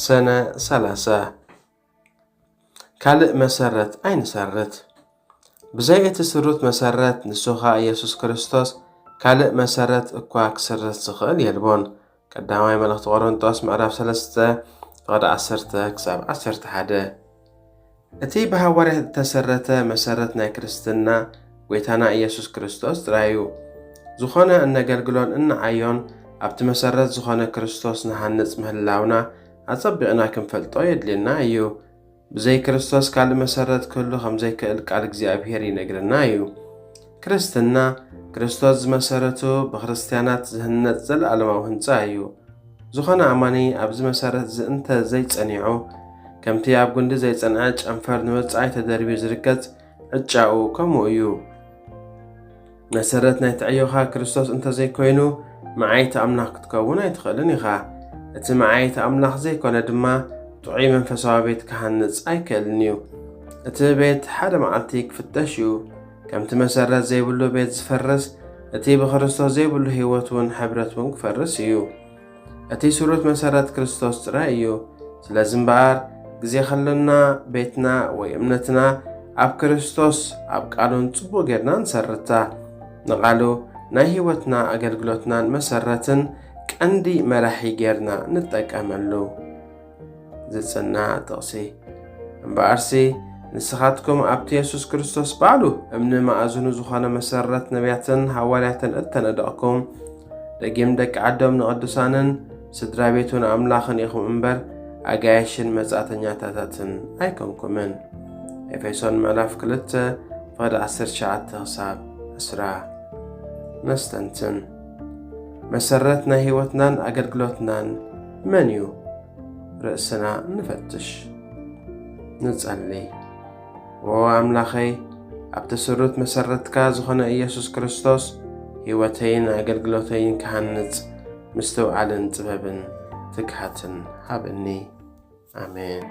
سنة 30 ካልእ መሰረት ኣይንሰርት ብዘይ እቲ ስሩት መሰረት ንሱኻ ኢየሱስ ክርስቶስ ካልእ መሰረት እኳ ክስርት ዝኽእል የልቦን። ቀዳማይ መልእኽቲ ቆሮንጦስ ምዕራፍ 3 ፍቕዲ 10-11 እቲ ብሃዋርያት ዝተሰረተ መሰረት ናይ ክርስትና ጎይታና ኢየሱስ ክርስቶስ ጥራይ እዩ። ዝኾነ እነገልግሎን እንዓዮን ኣብቲ መሰረት ዝኾነ ክርስቶስ ንሃንጽ ምህላውና ኣጸቢቕና ክንፈልጦ የድልየና እዩ። ብዘይ ክርስቶስ ካልእ መሰረት ክህሉ ከም ዘይክእል ቃል እግዚኣብሔር ይነግረና እዩ። ክርስትና ክርስቶስ ዝመሰረቱ ብክርስቲያናት ዝህነጽ ዘለኣለማዊ ህንጻ እዩ። ዝኾነ ኣማኒ ኣብዚ መሰረት እንተ ዘይጸኒዑ ከምቲ ኣብ ጉንዲ ዘይጸንዐ ጨንፈር ንወጻኢ ተደርቢዩ ዝርከጽ ዕጫኡ ከምኡ እዩ። መሰረት ናይ ትዕዮኻ ክርስቶስ እንተ ዘይኮይኑ መዓይቲ ኣምላኽ ክትከውን ኣይትኽእልን ኢኻ። እቲ መዓይቲ ኣምላኽ ዘይኮነ ድማ ጥዑይ መንፈሳዊ ቤት ክሃንጽ ኣይክእልን እዩ። እቲ ቤት ሓደ መዓልቲ ክፍተሽ እዩ። ከምቲ መሰረት ዘይብሉ ቤት ዝፈርስ እቲ ብክርስቶስ ዘይብሉ ህይወት እውን ሕብረት እውን ክፈርስ እዩ። እቲ ስሩት መሰረት ክርስቶስ ጥራይ እዩ። ስለዚ እምበኣር ግዜ ከለና ቤትና ወይ እምነትና ኣብ ክርስቶስ ኣብ ቃሉን ጽቡቕ ጌርና ንሰርታ ንቓሉ ናይ ህይወትና ኣገልግሎትናን መሰረትን ቀንዲ መራሒ ጌርና ንጠቀመሉ ዝጽናዕ ጥቕሲ እምበኣርሲ ንስኻትኩም ኣብቲ ኢየሱስ ክርስቶስ ባዕሉ እምኒ ማእዝኑ ዝኾነ መሰረት ነቢያትን ሃዋርያትን እተነደቕኩም ደጊም ደቂ ዓዶም ንቅዱሳንን ስድራ ቤቱን ኣምላኽን ኢኹም እምበር ኣጋየሽን መጻተኛታትን ኣይኮንኩምን። ኤፌሶን ምዕራፍ 2 ፍቕዲ 19-20 መስተንትን መሰረት ናይ ህይወትናን ኣገልግሎትናን መን እዩ? ርእስና ንፈትሽ ንጸልይ። ኣምላኸይ ኣብቲ ስሩት መሰረትካ ዝኾነ ኢየሱስ ክርስቶስ ህይወተይን ኣገልግሎተይን ክሃንጽ ምስትውዓልን ጥበብን ትግሃትን ሃበኒ። ኣሜን።